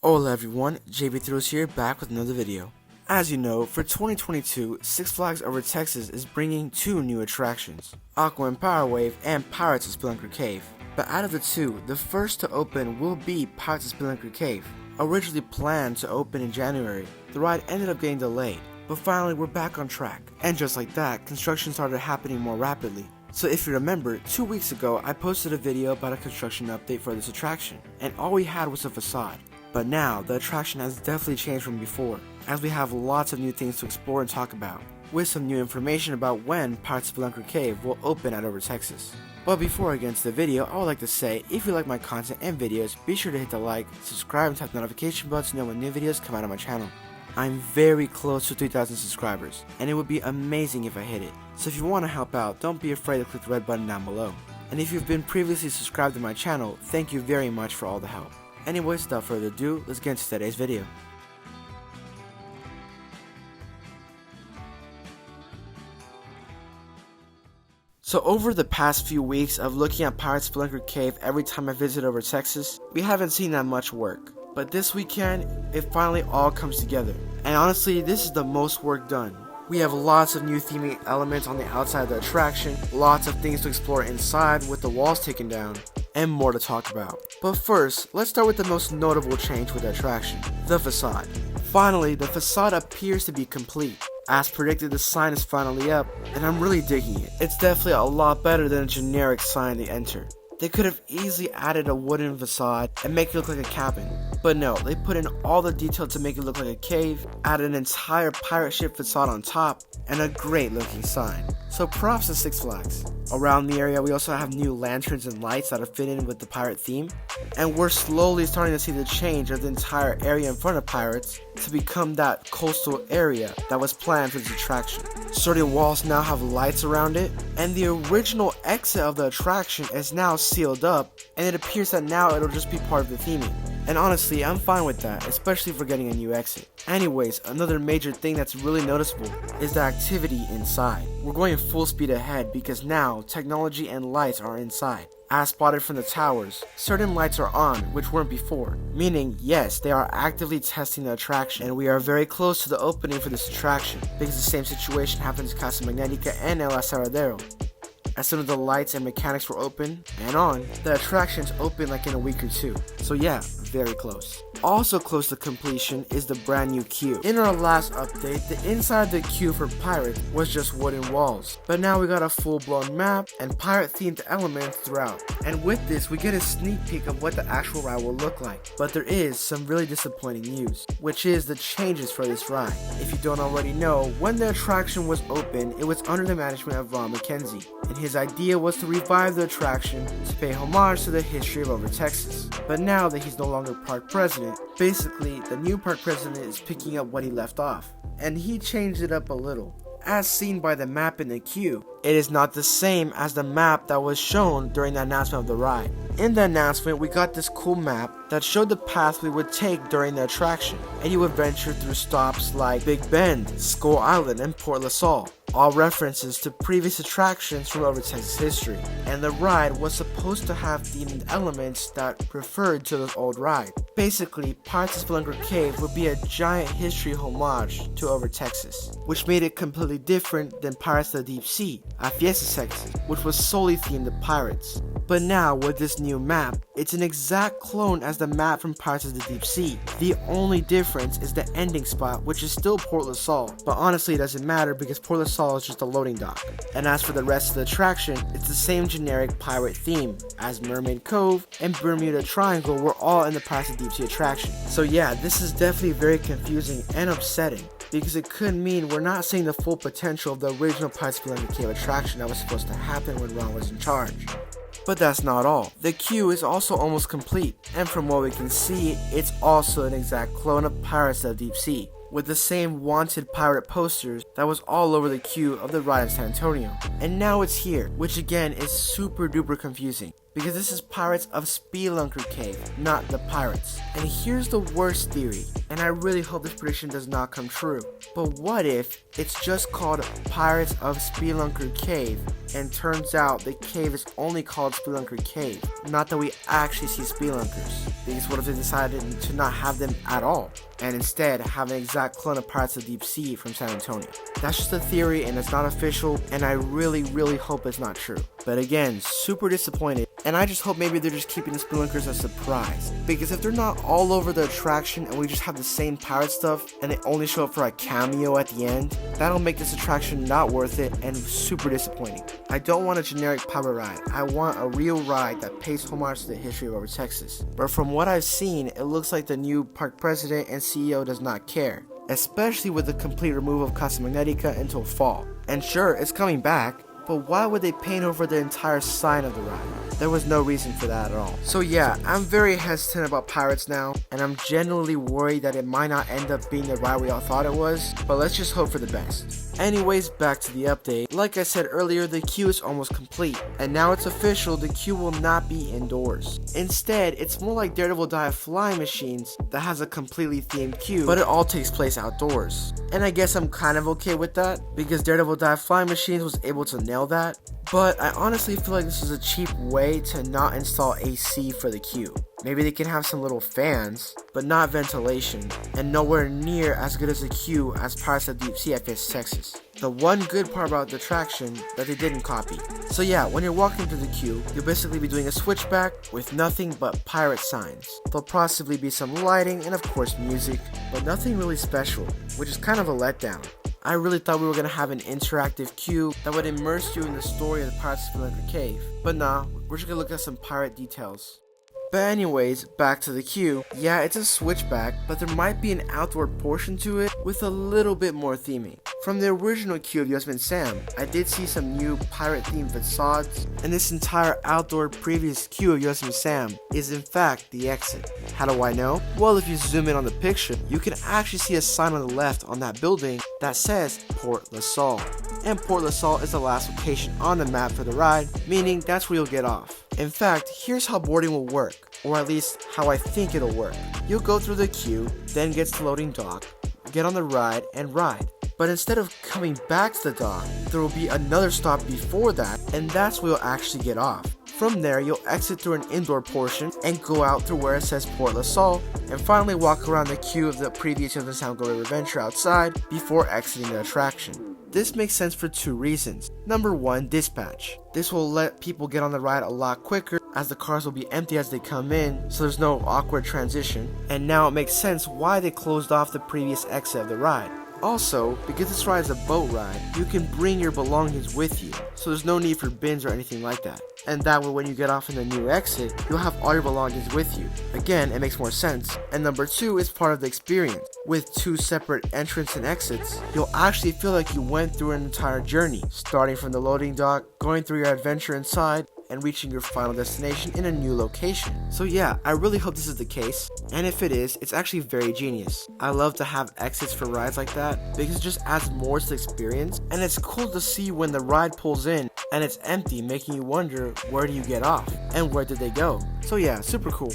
Hola everyone, JB here back with another video. As you know, for 2022, Six Flags Over Texas is bringing two new attractions, Aqua and Power Wave and Pirates of Speelunker Cave. But out of the two, the first to open will be Pirates of Speelunker Cave. Originally planned to open in January, the ride ended up getting delayed, but finally we're back on track. And just like that, construction started happening more rapidly. So if you remember, 2 weeks ago I posted a video about a construction update for this attraction, and all we had was a facade. But now, the attraction has definitely changed from before, as we have lots of new things to explore and talk about, with some new information about when Pirates of Speelunker Cave will open at Over Texas. But before I get into the video, I would like to say, if you like my content and videos, be sure to hit the like, subscribe, and tap the notification bell to know when new videos come out on my channel. I'm very close to 3,000 subscribers, and it would be amazing if I hit it. So if you want to help out, don't be afraid to click the red button down below. And if you've been previously subscribed to my channel, thank you very much for all the help. Anyways, without further ado, let's get into today's video. So over the past few weeks of looking at Pirates of Speelunker Cave every time I visit Over Texas, we haven't seen that much work. But this weekend, it finally all comes together. And honestly, this is the most work done. We have lots of new theming elements on the outside of the attraction, lots of things to explore inside with the walls taken down, and more to talk about. But first, let's start with the most notable change with the attraction, the facade. Finally, the facade appears to be complete. As predicted, the sign is finally up, and I'm really digging it. It's definitely a lot better than a generic sign they enter. They could have easily added a wooden facade and make it look like a cabin. But no, they put in all the detail to make it look like a cave, added an entire pirate ship facade on top, and a great looking sign. So props to Six Flags. Around the area we also have new lanterns and lights that are fit in with the pirate theme. And we're slowly starting to see the change of the entire area in front of Pirates to become that coastal area that was planned for this attraction. Certain walls now have lights around it, and the original exit of the attraction is now sealed up, and it appears that now it'll just be part of the theming. And honestly, I'm fine with that, especially for getting a new exit. Anyways, another major thing that's really noticeable is the activity inside. We're going full speed ahead because now technology and lights are inside. As spotted from the towers, certain lights are on which weren't before, meaning yes, they are actively testing the attraction, and we are very close to the opening for this attraction because the same situation happens in Casa Magnetica and El Aserradero. As soon as the lights and mechanics were open and on, the attraction's open like in a week or two. So yeah, very close. Also close to completion is the brand new queue. In our last update, the inside of the queue for Pirate was just wooden walls. But now we got a full-blown map and pirate themed elements throughout. And with this, we get a sneak peek of what the actual ride will look like. But there is some really disappointing news, which is the changes for this ride. If you don't already know, when the attraction was open, it was under the management of Ron McKenzie. And his idea was to revive the attraction to pay homage to the history of Over Texas. But now that he's no longer park president, basically the new park president is picking up what he left off, and he changed it up a little. As seen by the map in the queue, it is not the same as the map that was shown during the announcement of the ride. In the announcement, we got this cool map that showed the path we would take during the attraction, and you would venture through stops like Big Bend, Skull Island, and Port LaSalle, all references to previous attractions from Over Texas history. And the ride was supposed to have themed elements that referred to this old ride. Basically, Pirates of Speelunker Cave would be a giant history homage to Over Texas, which made it completely different than Pirates of the Deep Sea at Fiesta Texas, which was solely themed to pirates. But now, with this new map, it's an exact clone as the map from Pirates of the Deep Sea. The only difference is the ending spot, which is still Port LaSalle, but honestly it doesn't matter because Port LaSalle is just a loading dock. And as for the rest of the attraction, it's the same generic pirate theme, as Mermaid Cove and Bermuda Triangle were all in the Pirates of the Deep Sea attraction. So yeah, this is definitely very confusing and upsetting, because it could mean we're not seeing the full potential of the original Pirates of Speelunker Cave attraction that was supposed to happen when Ron was in charge. But that's not all. The queue is also almost complete, and from what we can see, it's also an exact clone of Pirates of the Deep Sea, with the same wanted pirate posters that was all over the queue of the ride in San Antonio. And now it's here, which again is super duper confusing. because this is Pirates of Speelunker Cave, not the Pirates. And here's the worst theory, and I really hope this prediction does not come true. But what if it's just called Pirates of Speelunker Cave, and turns out the cave is only called Speelunker Cave, not that we actually see Speelunkers? Because what if they decided to not have them at all, and instead have an exact clone of Pirates of the Deep Sea from San Antonio? That's just a theory and it's not official, and I really hope it's not true. But again, super disappointed, and I just hope maybe they're just keeping the Speelunkers a surprise. Because if they're not all over the attraction and we just have the same pirate stuff and they only show up for a cameo at the end, that'll make this attraction not worth it and super disappointing. I don't want a generic pirate ride. I want a real ride that pays homage to the history of Over Texas. But from what I've seen, it looks like the new park president and CEO does not care, especially with the complete removal of Casa Magnetica until fall. And sure, it's coming back, but why would they paint over the entire sign of the ride? There was no reason for that at all. So yeah, I'm very hesitant about Pirates now, and I'm genuinely worried that it might not end up being the ride we all thought it was, but let's just hope for the best. Anyways, back to the update. Like I said earlier, the queue is almost complete, and now it's official, the queue will not be indoors. Instead, it's more like Daredevil Dive Flying Machines that has a completely themed queue, but it all takes place outdoors. And I guess I'm kind of okay with that, because Daredevil Dive Flying Machines was able to nail that. But I honestly feel like this is a cheap way to not install AC for the queue. Maybe they can have some little fans, but not ventilation, and nowhere near as good as the queue as Pirates of the Deep Sea at Fish, Texas. The one good part about the attraction that they didn't copy. So yeah, when you're walking through the queue, you'll basically be doing a switchback with nothing but pirate signs. There'll possibly be some lighting and of course music, but nothing really special, which is kind of a letdown. I really thought we were going to have an interactive queue that would immerse you in the story of the Pirates of Speelunker Cave. But nah, we're just going to look at some pirate details. But anyways, back to the queue. Yeah, it's a switchback, but there might be an outdoor portion to it with a little bit more theming. From the original queue of Yosemite Sam, I did see some new pirate-themed facades, and this entire outdoor previous queue of Yosemite Sam is in fact the exit. How do I know? Well, if you zoom in on the picture, you can actually see a sign on the left on that building that says Port La Salle. And Port La Salle is the last location on the map for the ride, meaning that's where you'll get off. In fact, here's how boarding will work, or at least how I think it'll work. You'll go through the queue, then get to the loading dock, get on the ride, and ride. But instead of coming back to the dock, there will be another stop before that, and that's where you'll actually get off. From there, you'll exit through an indoor portion and go out through where it says Port La Salle, and finally walk around the queue of the previous Yosemite Sam Go River Adventure outside before exiting the attraction. This makes sense for two reasons. Number one, dispatch. This will let people get on the ride a lot quicker as the cars will be empty as they come in, so there's no awkward transition. And now it makes sense why they closed off the previous exit of the ride. Also, because this ride is a boat ride, you can bring your belongings with you, so there's no need for bins or anything like that. And that way when you get off in the new exit, you'll have all your belongings with you. Again, it makes more sense. And number two is part of the experience. With two separate entrance and exits, you'll actually feel like you went through an entire journey, starting from the loading dock, going through your adventure inside, and reaching your final destination in a new location. So yeah, I really hope this is the case, and if it is, it's actually very genius. I love to have exits for rides like that because it just adds more to the experience, and it's cool to see when the ride pulls in and it's empty, making you wonder where do you get off and where did they go. So yeah, super cool.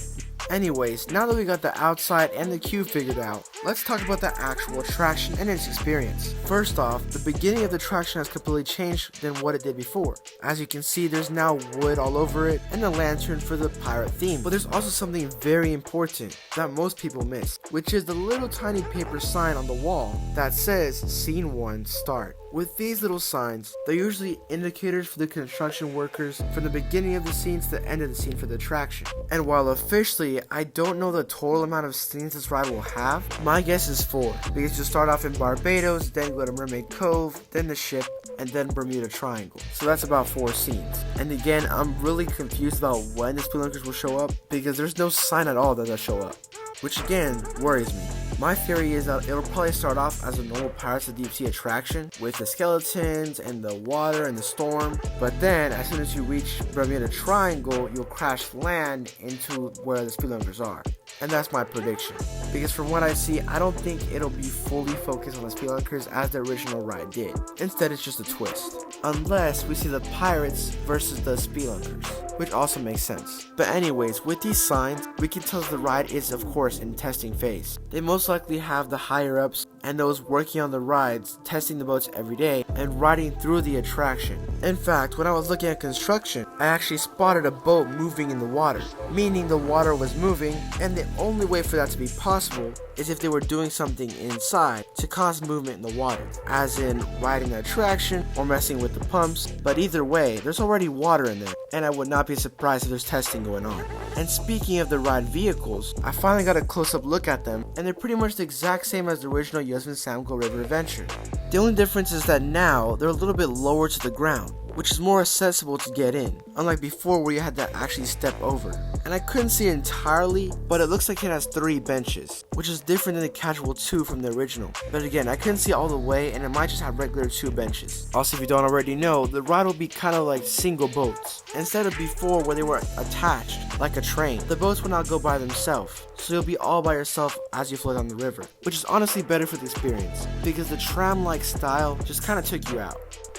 Anyways, now that we got the outside and the queue figured out, let's talk about the actual attraction and its experience. First off, the beginning of the attraction has completely changed than what it did before. As you can see, there's now wood all over it and a lantern for the pirate theme. But there's also something very important that most people miss, which is the little tiny paper sign on the wall that says Scene 1 Start. With these little signs, they're usually indicators for the construction workers from the beginning of the scene to the end of the scene for the attraction. And while officially, I don't know the total amount of scenes this ride will have, my guess is 4, because you'll start off in Barbados, then go to Mermaid Cove, then the ship, and then Bermuda Triangle. So that's about 4 scenes. And again, I'm really confused about when the Speelunkers will show up, because there's no sign at all that they'll show up, which again, worries me. My theory is that it'll probably start off as a normal Pirates of the Deep Sea attraction with the skeletons and the water and the storm, but then as soon as you reach Bermuda Triangle, you'll crash land into where the Speelunkers are. And that's my prediction, because from what I see, I don't think it'll be fully focused on the Speelunkers as the original ride did. Instead, it's just a twist. Unless we see the Pirates versus the Speelunkers, which also makes sense. But anyways, with these signs, we can tell the ride is of course in testing phase. They most likely have the higher ups and those working on the rides testing the boats every day and riding through the attraction. In fact, when I was looking at construction, I actually spotted a boat moving in the water, meaning the water was moving, and the only way for that to be possible is if they were doing something inside to cause movement in the water, as in riding the attraction or messing with the pumps. But either way, there's already water in there, and I would not be surprised if there's testing going on. And speaking of the ride vehicles, I finally got a close-up look at them, and they're pretty much the exact same as the original Yuzman Samco River Adventure. The only difference is that now they're a little bit lower to the ground, which is more accessible to get in, unlike before where you had to actually step over. And I couldn't see it entirely, but it looks like it has 3 benches, which is different than the casual 2 from the original. But again, I couldn't see all the way, and it might just have regular 2 benches. Also, if you don't already know, the ride will be kind of like single boats. Instead of before where they were attached, like a train, the boats will now go by themselves. So you'll be all by yourself as you float on the river, which is honestly better for the experience, because the tram-like style just kind of took you out.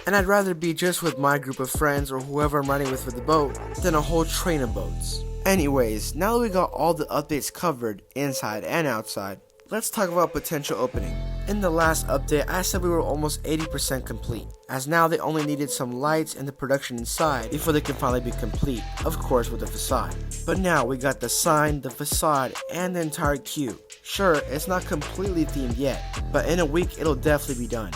And I'd rather be just with my group of friends or whoever I'm riding with for the boat than a whole train of boats. Anyways, now that we got all the updates covered inside and outside, let's talk about potential opening. In the last update, I said we were almost 80% complete, as now they only needed some lights and the production inside before they can finally be complete, of course with the facade. But now we got the sign, the facade, and the entire queue. Sure, it's not completely themed yet, but in a week it'll definitely be done.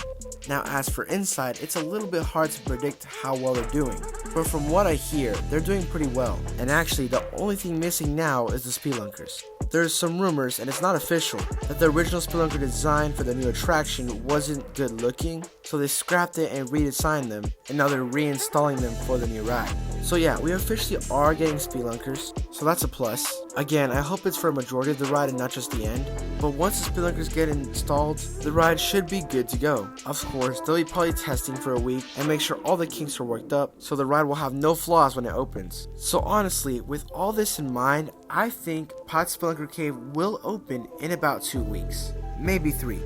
Now as for inside, it's a little bit hard to predict how well they're doing, but from what I hear, they're doing pretty well. And actually, the only thing missing now is the Speelunkers. There's some rumors, and it's not official, that the original Speelunker design for the new attraction wasn't good looking, so they scrapped it and redesigned them, and now they're reinstalling them for the new ride. So yeah, we officially are getting Speelunkers, so that's a plus. Again, I hope it's for a majority of the ride and not just the end, but once the Speelunkers get installed, the ride should be good to go. Of course, they'll be probably testing for a week and make sure all the kinks are worked up, so the ride will have no flaws when it opens. So honestly, with all this in mind, I think Speelunker Cave will open in about 2 weeks, maybe 3.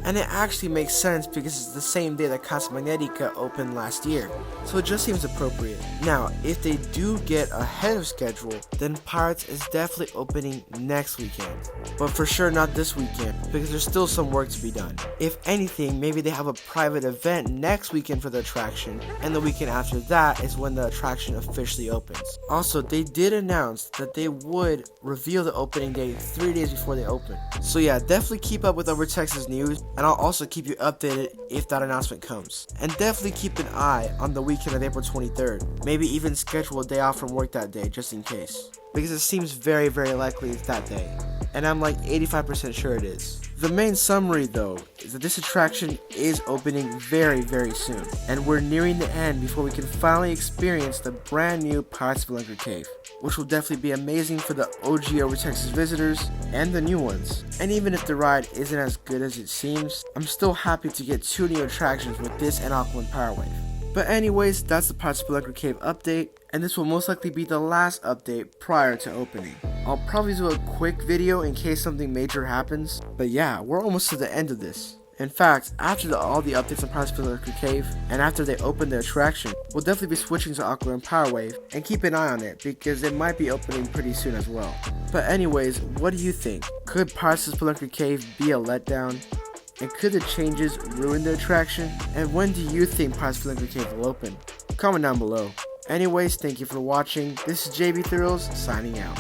And it actually makes sense because it's the same day that Casa Magnetica opened last year, so it just seems appropriate. Now, if they do get ahead of schedule, then Pirates is definitely opening next weekend, but for sure not this weekend because there's still some work to be done. If anything, maybe they have a private event next weekend for the attraction, and the weekend after that is when the attraction officially opens. Also, they did announce that they would reveal the opening date 3 days before they open. So yeah, definitely keep up with Over Texas news, and I'll also keep you updated if that announcement comes. And definitely keep an eye on the weekend of April 23rd. Maybe even schedule a day off from work that day just in case, because it seems very likely it's that day, and I'm like 85% sure it is. The main summary though is that this attraction is opening very soon, and we're nearing the end before we can finally experience the brand new Speelunker Cave, which will definitely be amazing for the OG Over Texas visitors and the new ones. And even if the ride isn't as good as it seems, I'm still happy to get 2 new attractions with this and Aquaman Power Wave. But anyways, that's the Speelunker Cave update, and this will most likely be the last update prior to opening. I'll probably do a quick video in case something major happens, but yeah, we're almost to the end of this. In fact, after all the updates on Speelunker Cave, and after they open the attraction, we'll definitely be switching to Aquaman Power Wave, and keep an eye on it because it might be opening pretty soon as well. But anyways, what do you think? Could Speelunker Cave be a letdown? And could the changes ruin the attraction? And when do you think Speelunker Cave will open? Comment down below. Anyways, thank you for watching. This is JB Thrills signing out.